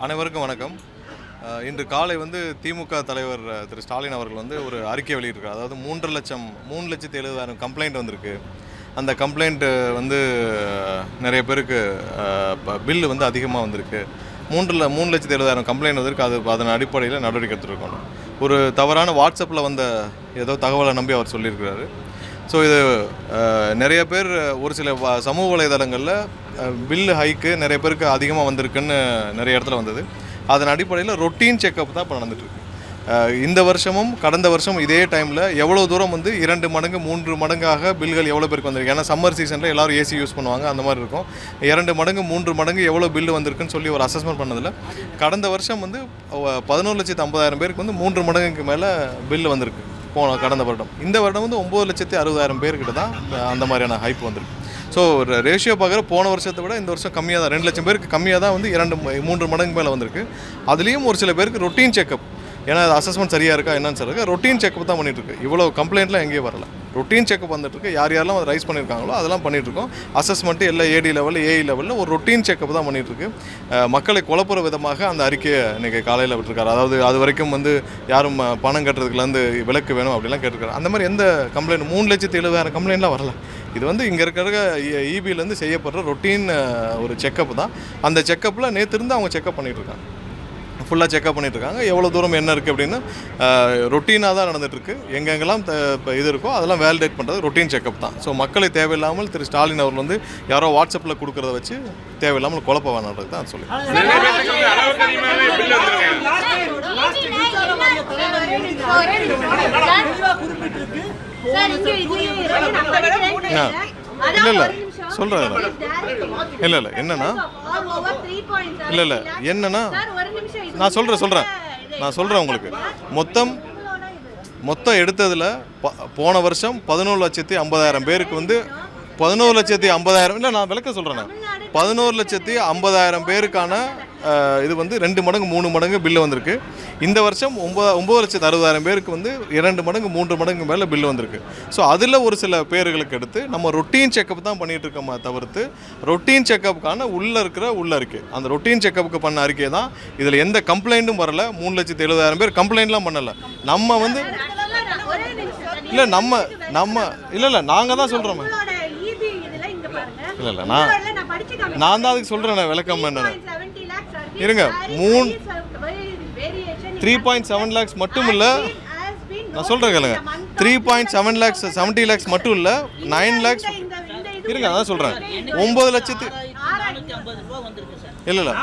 அனைவருக்கும் வணக்கம். இன்று காலை திமுக தலைவர் திரு ஸ்டாலின் அவர்கள் ஒரு அறிக்கை வெளியிட்டிருக்கார். அதாவது 3,70,000 கம்ப்ளைண்ட் வந்திருக்கு. அந்த கம்ப்ளைண்ட்டு நிறைய பேருக்கு பில்லு அதிகமாக வந்திருக்கு. 3,70,000 கம்ப்ளைண்ட் வந்திருக்கு. அதன் அடிப்படையில் நடவடிக்கை எடுத்துருக்கணும். ஒரு தவறான வாட்ஸ்அப்பில் ஏதோ தகவலை நம்பி அவர் சொல்லியிருக்கிறாரு. ஸோ இது நிறைய பேர் ஒரு சில சமூக வலைதளங்களில் பில்லு ஹைக்கு நிறைய பேருக்கு அதிகமாக வந்திருக்குன்னு நிறைய இடத்துல வந்தது. அதன் அடிப்படையில் ரொட்டீன் செக்கப் தான் இப்போ நடந்துகிட்ருக்கு. இந்த வருஷமும் கடந்த வருஷம் இதே டைமில் எவ்வளோ தூரம் 2 மடங்கு 3 மடங்காக பில்கள் எவ்வளோ பேருக்கு வந்திருக்கு. ஏன்னா சம்மர் சீசனில் எல்லோரும் ஏசி யூஸ் பண்ணுவாங்க, அந்த மாதிரி இருக்கும். 2 மடங்கு 3 மடங்கு எவ்வளோ பில்லு வந்திருக்குன்னு சொல்லி ஒரு அசஸ்மெண்ட் பண்ணதில் கடந்த வருஷம் 11,50,000 பேருக்கு 3 மடங்குக்கு மேலே பில்லு வந்திருக்கு கடந்த வருடம். இந்த வருடம் 9,60,000 பேர்கிட்ட தான் அந்த மாதிரியான ஹைப் வந்திருக்கு. ஸோ ரேஷியோ பார்க்குற போன வருஷத்தை விட இந்த வருஷம் கம்மியாக தான், 2 லட்சம் பேருக்கு கம்மியாக தான் 2-3 மடங்கு மேலே வந்திருக்கு. அதுலேயும் ஒரு சில பேருக்கு ரொட்டீன் செக்கப், ஏன்னா அது அசஸ்மெண்ட் சரியாக இருக்கா என்னன்னு சொல்லுங்க, ரொட்டீன் செக்கப் தான் பண்ணிகிட்ருக்கு. இவ்வளோ கம்ப்ளைண்ட்லாம் எங்கேயும் வரல, ரொட்டீன் செக்கப் வந்துட்டுருக்கு. யாரெல்லாம் அதை ரைஸ் பண்ணியிருக்காங்களோ அதெல்லாம் பண்ணிகிட்ருக்கோம். அசஸ்மெண்ட்டு எல்லாம் ஏடி லெவலில் ஏஇ லெவலில் ஒரு ரொட்டீன் செக்கப் தான் பண்ணிகிட்ருக்கு. மக்களை குழப்புற விதமாக அந்த அறிக்கையை இன்றைக்கி காலையில் விட்டுருக்காரு. அதாவது அது வரைக்கும் யாரும் பணம் கட்டுறதுக்குலேருந்து விலக்கு வேணும் அப்படிலாம் கேட்டிருக்காரு. அந்த மாதிரி எந்த கம்ப்ளைண்ட் 3,70,000 கம்ப்ளைண்ட்லாம் வரல. இது இங்கே இருக்கிற இபிலேருந்து செய்யப்படுற ரொட்டீன் ஒரு செக்கப் தான். அந்த செக்கப்பில் நேற்று இருந்து அவங்க செக்கப் பண்ணிகிட்ருக்காங்க, ஃபுல்லாக செக்கப் பண்ணிகிட்ருக்காங்க. எவ்வளோ தூரம் என்ன இருக்குது அப்படின்னு ரொட்டீனாக தான் நடந்துகிட்ருக்கு. எங்கெங்கெல்லாம் இது இருக்கோ அதெல்லாம் வேலிடேட் பண்ணுறது ரொட்டீன் செக்கப் தான். ஸோ மக்களை தேவையில்லாமல் திரு ஸ்டாலின் அவர்கள் யாரோ வாட்ஸ்அப்பில் கொடுக்குறத வச்சு தேவையில்லாமல் குழப்ப வேணான்றது தான் சொல்லி. இல்லை சொல்கிறேன். இல்லை என்னன்னா என்னன்னா நான் சொல்கிறேன் உங்களுக்கு மொத்தம் எடுத்ததில் போன வருஷம் 11,50,000 பேருக்கு 11,50,000 இல்லை, நான் விளக்க சொல்கிறேன். 11,50,000 பேருக்கான இது 2 மடங்கு 3 மடங்கு பில்லு வந்திருக்கு. இந்த வருஷம் 9,60,000 பேருக்கு 2 மடங்கு 3 மடங்கு மேலே பில்லு வந்திருக்கு. ஸோ அதில் ஒரு சில பேர்களுக்கு எடுத்து நம்ம ரொட்டீன் செக்கப் தான் பண்ணிகிட்டு இருக்கோமா தவிர்த்து ரொட்டீன் செக்கப்புக்கான உள்ளே இருக்குது. அந்த ரொட்டீன் செக்கப்புக்கு பண்ண அறிக்கை தான். இதில் எந்த கம்ப்ளைண்ட்டும் வரல. 3,70,000 பேர் கம்ப்ளைண்ட்லாம் பண்ணலை. நம்ம இல்லை இல்லை நாங்கள் தான் சொல்கிறோம். இல்லை நான் தான் அதுக்கு சொல்கிறேன் விளக்கம் என்னென்னு. இருங்க, 3.7 lakhs மட்டும் இல்லை, நான் சொல்கிறேன் கேளுங்க. 3.7 lakhs 70 lakhs மட்டும் இல்லை, 9 lakhs இருங்க, அதான் சொல்கிறேன். 9 லட்சத்து இல்லை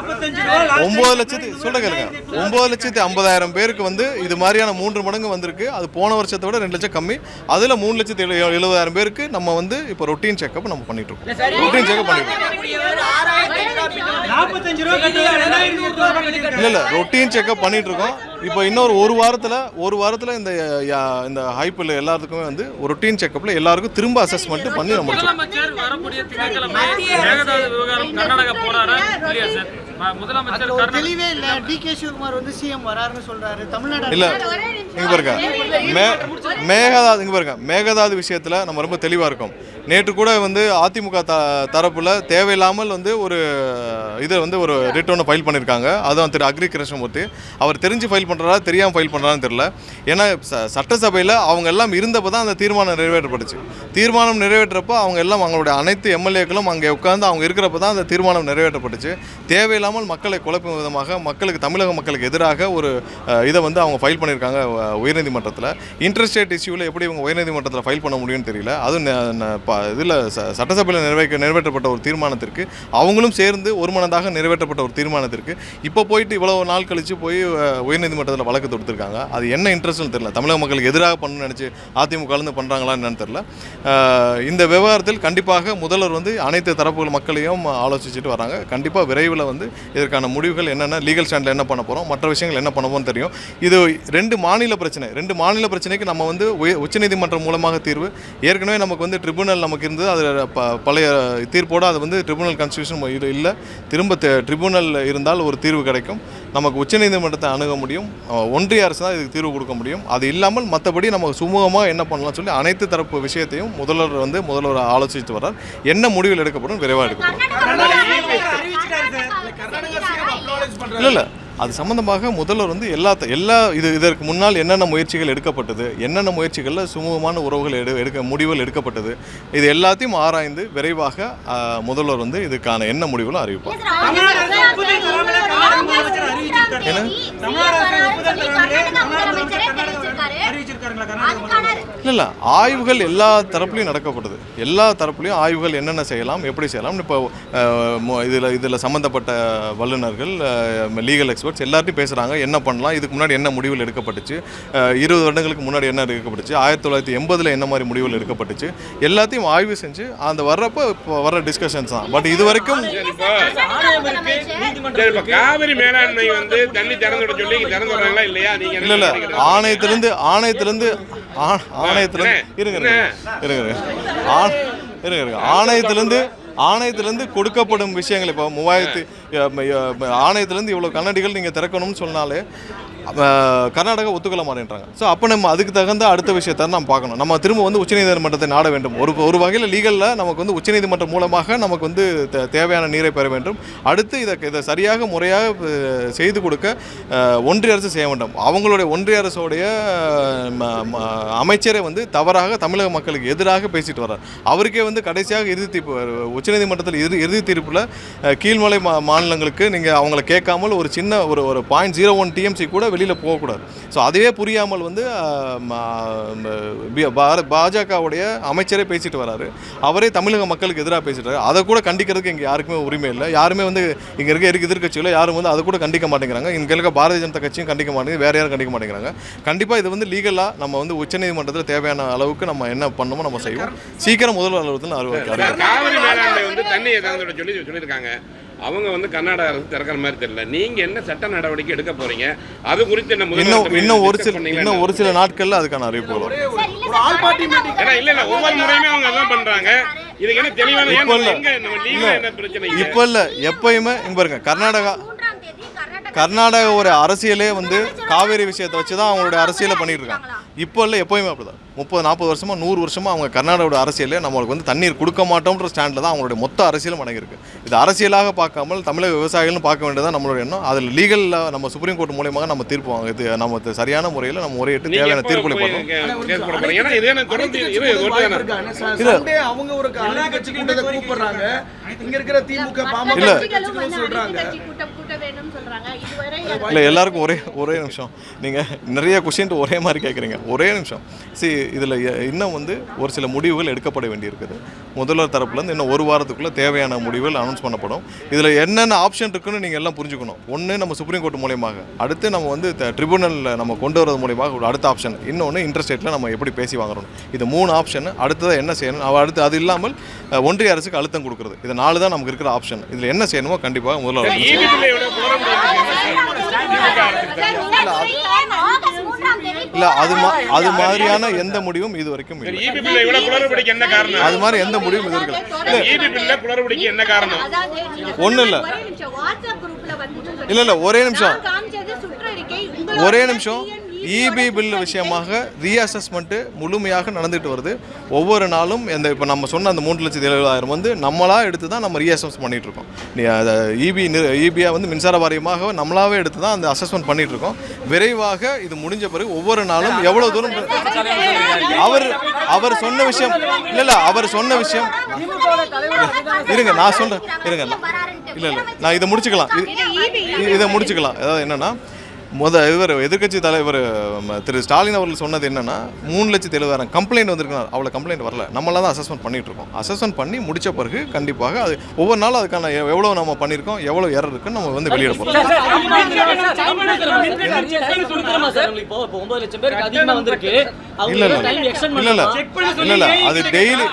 9 லட்சத்து சொல்கிறேன் கேளுங்க. 9,50,000 பேருக்கு இது மாதிரியான 3 மடங்கு வந்திருக்கு. அது போன வருஷத்தை விட 2 லட்சம் கம்மி. அதில் 3,70,000 பேருக்கு நம்ம இப்போ ரொட்டீன் செக்கப் நம்ம பண்ணிட்டு இருக்கோம். ரொட்டீன் செக்கப் பண்ணிட்டு இல்லை ரொட்டீன் செக்கப் பண்ணிட்டு இருக்கோம். இப்போ இன்னொரு ஒரு வாரத்தில் இந்த ஹைப்பில் எல்லாத்துக்குமே ரொட்டீன் செக்கப்பில் எல்லாருக்கும் திரும்ப அசஸ்மெண்ட் பண்ணி நம்ம மேகதாது விஷயத்தில் நம்ம ரொம்ப தெளிவாக இருக்கோம். நேற்று கூட அதிமுக தரப்பில் தேவையில்லாமல் ஒரு ஒரு ரிட் ஒன்று ஃபைல் பண்ணியிருக்காங்க. அதுவும் திரு அக்ரி கிருஷ்ணமூர்த்தி அவர் தெரிஞ்சு ஃபைல் பண்ணுறாரா தெரியாமல் ஃபைல் பண்ணுறான்னு தெரியல. ஏன்னா சட்டசபையில் அவங்க எல்லாம் இருந்தப்போ தான் அந்த தீர்மானம் நிறைவேற்றப்பட்டுச்சு. தீர்மானம் நிறைவேற்றப்போ அவங்க எல்லாம் அவங்களுடைய அனைத்து எம்எல்ஏக்களும் அங்கே உட்காந்து அவங்க இருக்கிறப்ப தான் அந்த தீர்மானம் நிறைவேற்றப்பட்டுச்சு. தேவையில்லாமல் மக்களை குழப்பும் விதமாக தமிழக மக்களுக்கு எதிராக ஒரு இதை அவங்க ஃபைல் பண்ணியிருக்காங்க உயர்நீதிமன்றத்தில். இன்டர்ஸ்டேட் இஷ்யூவில் எப்படி இவங்க உயர்நீதிமன்றத்தில் ஃபைல் பண்ண முடியும்னு தெரியல. அதுவும் இதில் சட்டசபையில் நிறைவேற்றப்பட்ட ஒரு தீர்மானத்திற்கு அவங்களும் சேர்ந்து ஒருமனதாக நிறைவேற்றப்பட்ட ஒரு தீர்மானத்திற்கு இப்போ போயிட்டு இவ்வளோ நாள் கழித்து போய் உயர்நீதிமன்றத்தில் வழக்கு தொடுத்திருக்காங்க. அது என்ன இன்ட்ரெஸ்ட்னு தெரியல. தமிழக மக்களுக்கு எதிராக பண்ணணும்னு நினச்சி அதிமுக கலந்து பண்ணுறாங்களா என்னன்னு தெரியல. இந்த விவகாரத்தில் கண்டிப்பாக முதல்வர் அனைத்து தரப்புகள் மக்களையும் ஆலோசிச்சுட்டு வராங்க. கண்டிப்பாக விரைவில் இதற்கான முடிவுகள் என்னென்ன, லீகல் ஸ்டாண்டில் என்ன பண்ண போகிறோம், மற்ற விஷயங்கள் என்ன பண்ணுவோம்னு தெரியும். இது 2 மாநில பிரச்சனைக்கு நம்ம உச்சநீதிமன்றம் மூலமாக தீர்வு. ஏற்கனவே நமக்கு ட்ரிபுனல் நமக்கு இருந்தது. அது பழைய தீர்ப்போடு அது ட்ரிபுனல் கான்ஸ்டியூஷன் இல்லை. திரும்ப ட்ரிபுனல் இருந்தால் ஒரு தீர்வு கிடைக்கும். நமக்கு உச்சநீதிமன்றத்தை அணுக முடியும். ஒன்றிய அரசு தான் இதுக்கு தீர்வு கொடுக்க முடியும். அது இல்லாமல் மற்றபடி நம்ம சுமூகமாக என்ன பண்ணலாம் சொல்லி அனைத்து தரப்பு விஷயத்தையும் முதல்வர் ஆலோசித்து வர்றார். என்ன முடிவில் எடுக்கப்படும் விரைவாக எடுக்கப்படும். இல்லை அது சம்பந்தமாக முதல்வர் வந்து எல்லா இதற்கு முன்னால் என்னென்ன முயற்சிகள் எடுக்கப்பட்டது, என்னென்ன முயற்சிகளில் சுமூகமான உறவுகள் முடிவுகள் எடுக்கப்பட்டது, இது எல்லாத்தையும் ஆராய்ந்து விரைவாக முதல்வர் வந்து இதுக்கான என்ன முடிவுகளும் அறிவிப்பார். இல்லை ஆய்வுகள் எல்லா தரப்புலையும் நடக்கப்பட்டது. எல்லா தரப்புலையும் ஆய்வுகள் என்னென்ன செய்யலாம், எப்படி செய்யலாம். இப்போ இதில் சம்மந்தப்பட்ட வல்லுநர்கள், லீகல் எக்ஸ்பர்ட்ஸ் எல்லாத்தையும் பேசுகிறாங்க. என்ன பண்ணலாம், இதுக்கு முன்னாடி என்ன முடிவுகள் எடுக்கப்பட்டுச்சு, 20 வருடங்களுக்கு முன்னாடி என்ன எடுக்கப்பட்டுச்சு, 1980 என்ன மாதிரி முடிவுகள் எடுக்கப்பட்டுச்சு, எல்லாத்தையும் ஆய்வு செஞ்சு அந்த வர்றப்போ இப்போ வர்ற டிஸ்கஷன்ஸ் தான். பட் இது வரைக்கும் காவிரி மேலாண்மை வந்து தண்ணி திறந்து விட சொல்லி திறந்து விடுறாங்களா இல்லையா? நீங்க இல்லை ஆணையத்திலிருந்து ஆணையத்திலிருந்து கொடுக்கப்படும் விஷயங்கள். இப்போ 3000 ஆணையத்திலிருந்து இவ்வளோ கண்ணாடிகள் நீங்கள் திறக்கணும்னு சொன்னாலே கர்நாடகா ஒத்துக்கொள்ள மாட்டேன்றாங்க. ஸோ அப்போ நம்ம அதுக்கு தகுந்த அடுத்த விஷயத்தை நம்ம பார்க்கணும். நம்ம திரும்ப வந்து உச்சநீதிமன்றத்தை நாட வேண்டும். ஒரு வகையில் லீகலில் நமக்கு வந்து உச்சநீதிமன்றம் மூலமாக நமக்கு வந்து தேவையான நீரை பெற வேண்டும். அடுத்து இதை சரியாக முறையாக செய்து கொடுக்க ஒன்றிய அரசு செய்ய வேண்டும். அவங்களுடைய ஒன்றிய அரசுடைய அமைச்சரை வந்து தவறாக தமிழக மக்களுக்கு எதிராக பேசிட்டு வர்றார். அவருக்கே வந்து கடைசியாக இறுதி தீர்ப்பு உச்சநீதிமன்றத்தில் இறுதி தீர்ப்பில் கீழ்மலை மாநிலங்களுக்கு நீங்கள் அவங்கள கேட்காமல் ஒரு சின்ன ஒரு 0.01 TMC கூட வெளியில் போகக்கூடாது. ஸோ அதுவே புரியாமல் வந்து பாஜகவுடைய அமைச்சரே பேசிட்டு வராரு. அவரே தமிழக மக்களுக்கு எதிராக பேசிட்டு அதை கூட கண்டிக்கிறதுக்கு இங்கே யாருக்குமே உரிமை இல்லை. யாருமே வந்து இங்கே இருக்க எதிர்க்கட்சியில் யாரும் வந்து அதை கூட கண்டிக்க மாட்டேங்கிறாங்க. இங்கே இருக்க பாரதிய ஜனதா கட்சியும் கண்டிக்க மாட்டேங்குது, வேறு யாரும் கண்டிக்க மாட்டேங்கிறாங்க. கண்டிப்பாக இது வந்து லீகலாக நம்ம வந்து உச்சநீதிமன்றத்தில் தேவையான அளவுக்கு நம்ம என்ன பண்ணணுமோ நம்ம செய்வோம். சீக்கிரம் முதல்வர் அலுவலகத்தில் காவிரி மேலாண்மை வந்து தண்ணியை சொல்லியிருக்காங்க. அவங்க வந்து கர்நாடக அரசு திறக்கிற மாதிரி தெரியல. நீங்க என்ன சட்ட நடவடிக்கை எடுக்க போறீங்க, அது குறித்து இன்னும் ஒரு சில நாட்கள்ல அதுக்கான அறிவிப்பு வரும். இல்ல ஒவ்வொரு முறையுமே அவங்க அதான் பண்றாங்க. இதுக்கு என்ன தெளிவான இப்ப இல்ல எப்பயுமே இங்க பாருங்க, கர்நாடகா ஒரு அரசியலே வந்து காவேரி விஷயத்தை வச்சு தான் அவங்களுடைய அரசியலை பண்ணிட்டு இருக்காங்க. இப்போ இல்லை எப்போயுமே அப்படிதான். 30-40 வருஷமா 100 வருஷமா அவங்க கர்நாடகாவோட அரசியலே நம்மளுக்கு வந்து தண்ணீர் கொடுக்க மாட்டோம்ன்ற ஸ்டாண்டில் தான் அவங்களுடைய மொத்த அரசியலும் அடங்கியிருக்கு. இது அரசியலாக பார்க்காமல் தமிழக விவசாயிகளும் பார்க்க வேண்டியதான் நம்மளுடைய எண்ணம். அதில் லீகலில் நம்ம சுப்ரீம் கோர்ட் மூலமாக நம்ம தீர்ப்பு வாங்க, இது நம்ம சரியான முறையில் நம்ம முறையிட்டு தேவையான தீர்ப்புகளை பண்ணணும். இல்லை எல்லாருக்கும் ஒரே நிமிஷம், நீங்கள் நிறைய கொஸ்டின் ஒரே மாதிரி கேட்குறீங்க. ஒரே நிமிஷம். இதில் இன்னும் வந்து ஒரு சில முடிவுகள் எடுக்கப்பட வேண்டியிருக்குது. முதல்வர் தரப்புலேருந்து இன்னும் ஒரு வாரத்துக்குள்ளே தேவையான முடிவுகள் அனௌன்ஸ் பண்ணப்படும். இதில் என்னென்ன ஆப்ஷன் இருக்குன்னு நீங்கள் எல்லாம் புரிஞ்சுக்கணும். ஒன்று நம்ம சுப்ரீம் கோர்ட் மூலியமாக, அடுத்து நம்ம வந்து ட்ரிபுனலில் நம்ம கொண்டு வரது மூலியமாக ஒரு அடுத்த ஆப்ஷன், இன்னொன்று இன்டர்ஸ்டேட்டில் நம்ம எப்படி பேசி வாங்குறோம். இது 3 ஆப்ஷன். அடுத்ததாக என்ன செய்யணும், அடுத்து அது இல்லாமல் ஒன்றிய அரசுக்கு அழுத்தம் கொடுக்குறது. இது 4 தான் நமக்கு இருக்கிற ஆப்ஷன். இதில் என்ன செய்யணுமோ கண்டிப்பாக முதல்வர் இல்ல அது மாதிரியான எந்த முடிவும் இது வரைக்கும் அது மாதிரி எந்த முடிவும் இது வரைக்கும் ஒன்றும் இல்லை. இல்லை ஒரே நிமிஷம் இபி பில் விஷயமாக ரீஅசஸ்மெண்ட்டு முழுமையாக நடந்துட்டு வருது. ஒவ்வொரு நாளும் இப்போ நம்ம சொன்ன அந்த 3,70,000 வந்து நம்மளாக எடுத்து தான் நம்ம ரீஅசஸ் பண்ணிகிட்டு இருக்கோம். இபியை வந்து மின்சார வாரியமாக நம்மளாவே எடுத்து தான் அந்த அசஸ்மெண்ட் பண்ணிகிட்டு இருக்கோம். விரைவாக இது முடிஞ்ச பிறகு ஒவ்வொரு நாளும் எவ்வளோ தூரம் அவர் சொன்ன விஷயம் அவர் சொன்ன விஷயம் இருங்க நான் சொல்கிறேன் இல்லை நான் இதை முடிச்சுக்கலாம். அதாவது என்னென்னா எதிர்கட்சி தலைவர் திரு ஸ்டாலின் அவர்கள் சொன்னது என்னன்னா 3,70,000 கம்ப்ளைண்ட் வந்திருக்காங்க. அவ்வளோ கம்ப்ளைண்ட் வரல, நம்மளாம் தான் அசஸ்மெண்ட் பண்ணிட்டு இருக்கோம். அசஸ்மெண்ட் பண்ணி முடிச்ச பிறகு கண்டிப்பாக அது ஒவ்வொரு நாளும் அதுக்கான எவ்வளோ நம்ம பண்ணியிருக்கோம், எவ்வளோ எரர் இருக்குன்னு நம்ம வந்து வெளியிட போகிறோம். இல்லை அது டெய்லி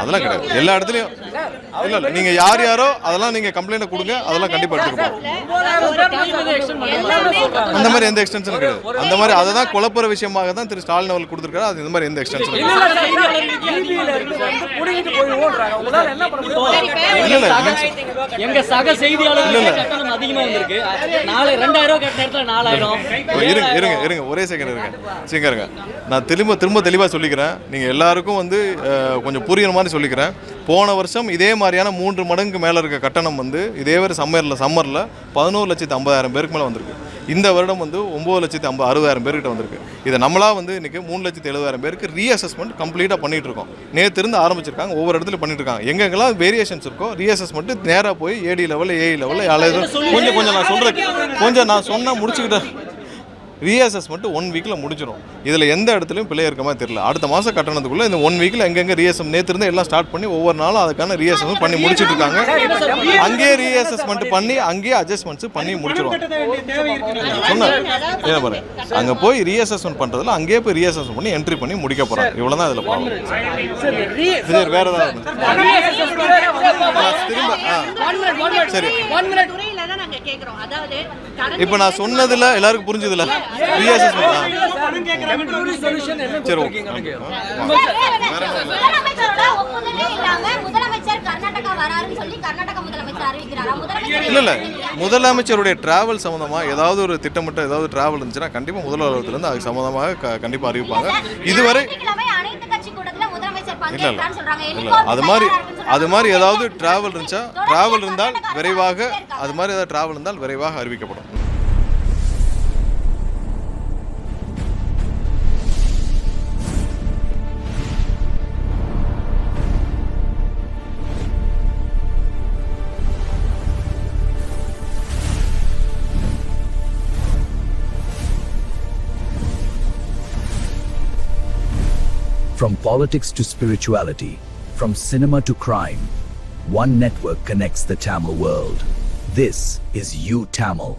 அதெல்லாம் கிடையாது. எல்லா இடத்துலையும் இல்லை நீங்கள் யாரோ அதெல்லாம் நீங்கள் கம்ப்ளைண்ட் கொடுங்க, அதெல்லாம் கண்டிப்பாக எடுத்துருப்போம். அந்த மாதிரி எந்த எக்ஸ்டென்ஷனும் கிடையாது. அந்த மாதிரி அதை தான் குழப்பற விஷயமாக தான் திரு ஸ்டாலின் அவர்கள் கொடுத்துருக்காரு. அது இந்த மாதிரி எந்த எக்ஸ்டென்ஷனும் அதிகமா வந்திருக்கு. நாளை 2000 கேட்ட நேரத்துல 4000. இருங்க ஒரே செகண்ட் இருங்க. நான் திரும்ப தெளிவாக சொல்லிக்கிறேன். நீங்கள் எல்லாருக்கும் வந்து கொஞ்சம் புரியுற மாதிரி சொல்லிக்கிறேன். போன வருஷம் இதே மாதிரியான 3 மடங்கு மேலே இருக்க கட்டணம் வந்து இதே மாதிரி சம்மரில் 11,50,000 பேருக்கு மேலே வந்திருக்கு. இந்த வருடம் வந்து 9,60,000 பேர்கிட்ட வந்திருக்கு. இதை நம்மளா வந்து இன்றைக்கி 3,70,000 பேருக்கு ரீஅசஸ்மெண்ட் கம்ப்ளீட்டாக பண்ணிகிட்டு இருக்கோம். நேற்று இருந்து ஆரம்பிச்சிருக்காங்க, ஒவ்வொரு இடத்துல பண்ணிட்டு இருக்காங்க. எங்கெங்கெல்லாம் வேரியேஷன்ஸ் இருக்கோ ரீஅசஸ்மெண்ட் நேராக போய் ஏடி லெவலில் ஏஇ லெவலில் கொஞ்சம் நான் சொன்னால் முடிச்சுக்கிட்டேன். ரீஅசஸ்மெண்ட் 1 வீக்கில் முடிஞ்சிடும். இதில் எந்த இடத்துலையும் பிள்ளை இருக்க மாதிரி தெரியல. அடுத்த மாதம் கட்டணத்துக்குள்ளே இந்த 1 வீக்கில் எங்கெங்கே நேற்று இருந்து எல்லாம் ஸ்டார்ட் பண்ணி ஒவ்வொரு நாளும் அதுக்கான ரீஅசஸ்மெண்ட் பண்ணி முடிச்சுட்டு இருக்காங்க. அங்கேயே ரீஅசஸ்மெண்ட் பண்ணி அங்கேயே அட்ஜஸ்ட்மெண்ட்ஸ் பண்ணி முடிச்சிடுவாங்க. சொன்னேன் பாரு, அங்கே போய் ரீஅசஸ்மெண்ட் பண்ணுறதுல அங்கேயே போய் ரீஅசஸ்மெண்ட் பண்ணி என்ட்ரி பண்ணி முடிக்க போகிறாங்க. இவ்வளோ தான் இதில் ப்ராப்ளம். சரி, வேறு ஏதாவது சரி. இப்போ நான் சொன்னதில் எல்லாருக்கும் புரிஞ்சதில்ல இல்ல முதலமைச்சருடைய டிராவல் சம்பந்தமா ஏதாவது ஒரு திட்டமிட்ட ஏதாவது டிராவல் இருந்துச்சுன்னா கண்டிப்பா முதல்வரத்துல இருந்து அது சம்பந்தமாக கண்டிப்பா அறிவிப்பாங்க. இதுவரை இல்ல அது மாதிரி ஏதாவது டிராவல் இருந்தால் விரைவாக அறிவிக்கப்படும். From politics to spirituality, from cinema to crime, one network connects the Tamil world. This is U Tamil.